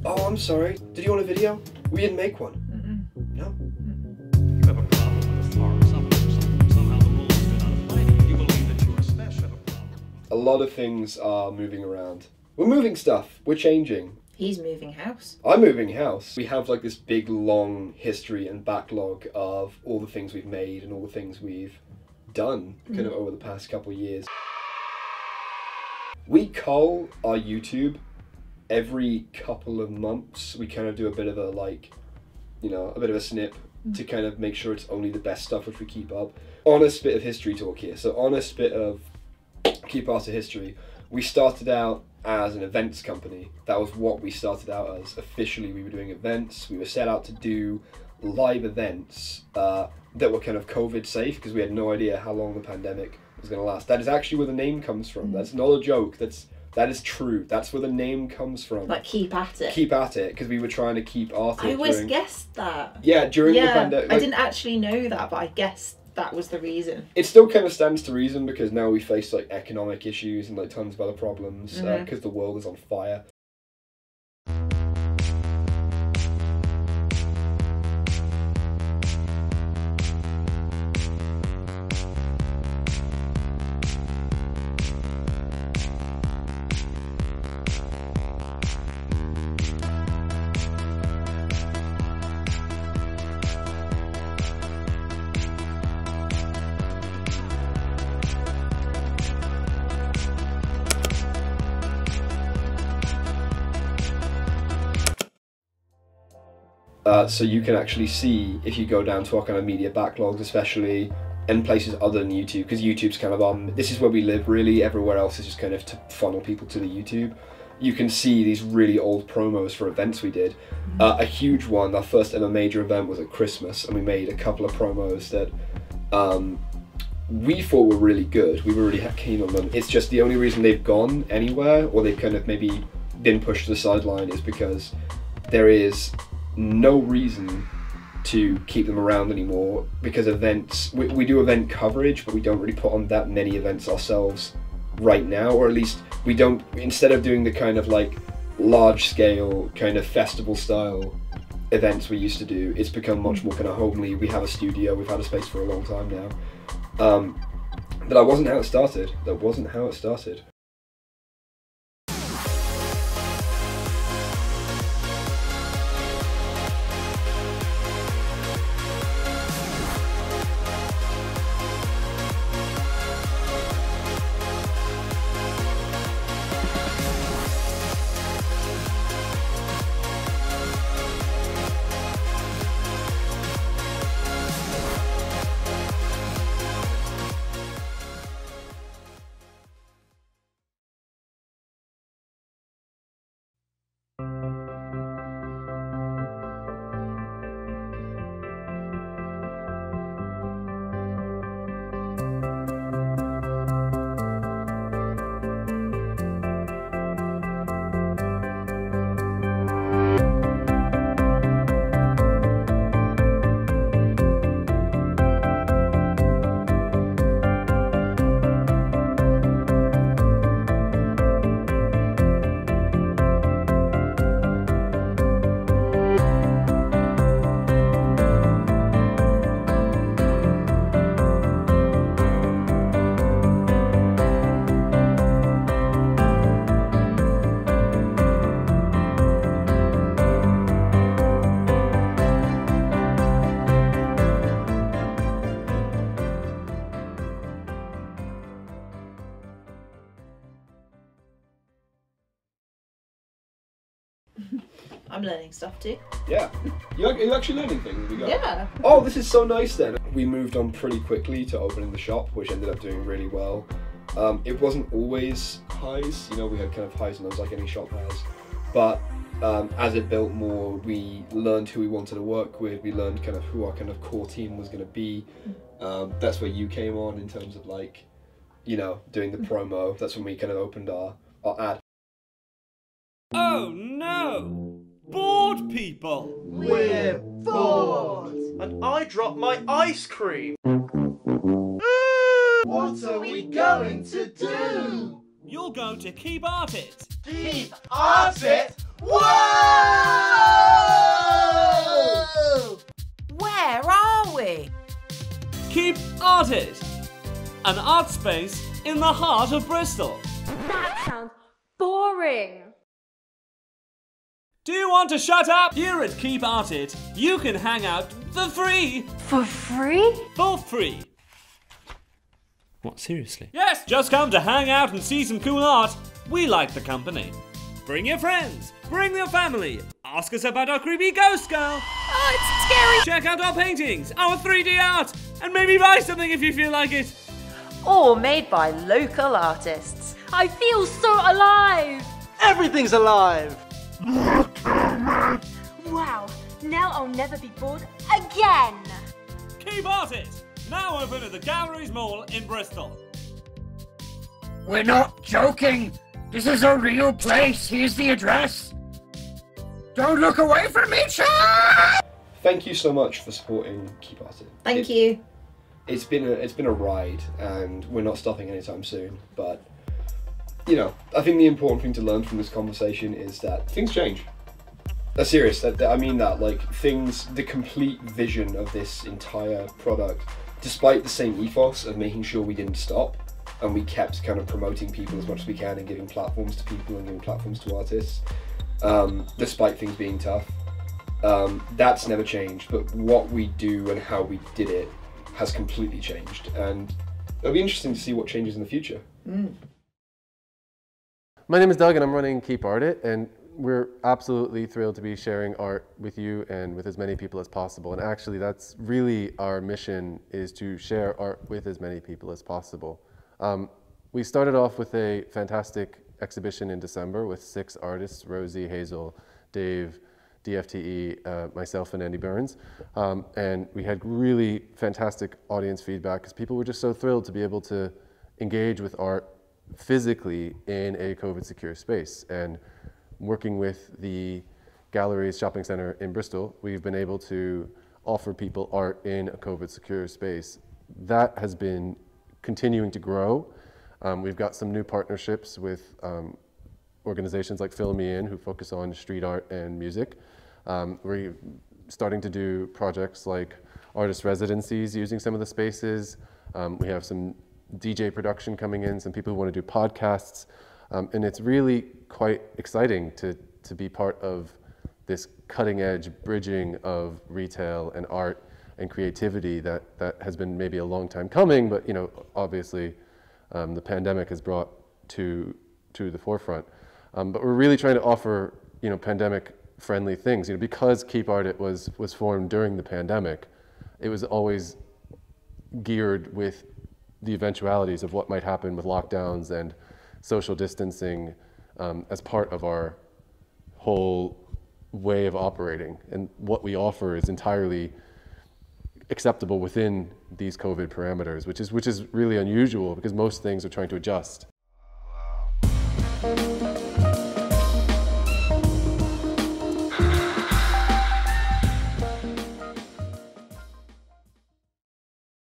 Oh, I'm sorry. Did you want a video? We didn't make one. No? You have a problem with the farm. Somehow the rules do not apply to you. You believe that you are special. Have a problem. A lot of things are moving around. We're moving stuff. We're changing. He's moving house. I'm moving house. We have like this big, long history and backlog of all the things we've made and all the things we've done kind of over the past couple of years. We cull our YouTube every couple of months. We kind of do a bit of a like, you know, a bit of a snip to kind of make sure it's only the best stuff which we keep up. Honest bit of history talk here. So honest bit of key parts of history. We started out as an events company. That was what we started out as. Officially, we were doing events. We were set out to do live events that were kind of COVID safe because we had no idea how long the pandemic was going to last. That is actually where the name comes from. That's not a joke. That is true. That's where the name comes from. Like, keep at it. Keep at it, because we were trying to keep Arthur. I always guessed that. Yeah, during the pandemic. Like, I didn't actually know that, but I guessed that was the reason. It still kind of stands to reason because now we face like economic issues and like tons of other problems because the world is on fire. So you can actually see, if you go down to our kind of media backlogs, especially in places other than YouTube, because YouTube's kind of this is where we live really, everywhere else is just kind of to funnel people to the YouTube. You can see these really old promos for events we did. A huge one, our first ever major event was at Christmas, and we made a couple of promos that we thought were really good. We were really keen on them. It's just the only reason they've gone anywhere, or they've kind of maybe been pushed to the sideline, is because there is no reason to keep them around anymore, because events, we do event coverage, but we don't really put on that many events ourselves right now, or at least we don't, instead of doing the kind of like large scale kind of festival style events we used to do, it's become much more kind of homely. We have a studio, we've had a space for a long time now. But that wasn't how it started. That wasn't how it started. I'm learning stuff too. Yeah. You're actually learning things? Yeah. Oh, this is so nice then. We moved on pretty quickly to opening the shop, which ended up doing really well. It wasn't always highs, you know, we had kind of highs and lows like any shop has. But as it built more, we learned who we wanted to work with, we learned kind of who our kind of core team was going to be. That's where you came on in terms of like, you know, doing the promo. That's when we kind of opened our ad. Oh no! Bored people! We're bored! And I dropped my ice cream! What are we going to do? You're going to keep at it! Keep at it? What? Arted, an art space in the heart of Bristol. That sounds boring. Do you want to shut up? Here at Keep Arted, you can hang out for free. For free? For free. What, seriously? Yes, just come to hang out and see some cool art. We like the company. Bring your friends, bring your family. Ask us about our creepy ghost girl. Oh, it's scary. Check out our paintings, our 3D art, and maybe buy something if you feel like it. Or made by local artists. I feel so alive. Everything's alive. Wow, now I'll never be bored again. Keep Arted, now open at the Galleries Mall in Bristol. We're not joking! This is a real place! Here's the address! Don't look away from me, child! Thank you so much for supporting Keep Arted. Thank you. It's been a ride, and we're not stopping anytime soon. But you know, I think the important thing to learn from this conversation is that things change. That's serious. I mean that. Like things, the complete vision of this entire product, despite the same ethos of making sure we didn't stop and we kept kind of promoting people as much as we can and giving platforms to people and giving platforms to artists, despite things being tough. That's never changed. But what we do and how we did it has completely changed, and it'll be interesting to see what changes in the future. My name is Doug and I'm running Keep Arted, and we're absolutely thrilled to be sharing art with you and with as many people as possible. And actually that's really our mission, is to share art with as many people as possible. We started off with a fantastic exhibition in December with 6 artists, Rosie, Hazel, Dave, DFTE, myself and Andy Burns. And we had really fantastic audience feedback because people were just so thrilled to be able to engage with art physically in a COVID secure space. And working with the Galleries Shopping Centre in Bristol, we've been able to offer people art in a COVID secure space. That has been continuing to grow. We've got some new partnerships with organizations like Fill Me In, who focus on street art and music. We're starting to do projects like artist residencies using some of the spaces. We have some DJ production coming in, some people who want to do podcasts. And it's really quite exciting to be part of this cutting edge bridging of retail and art and creativity that has been maybe a long time coming, but you know, obviously the pandemic has brought to the forefront. But we're really trying to offer, you know, pandemic friendly things. You know, because Keep Arted was formed during the pandemic, it was always geared with the eventualities of what might happen with lockdowns and social distancing as part of our whole way of operating. And what we offer is entirely acceptable within these COVID parameters, which is really unusual because most things are trying to adjust.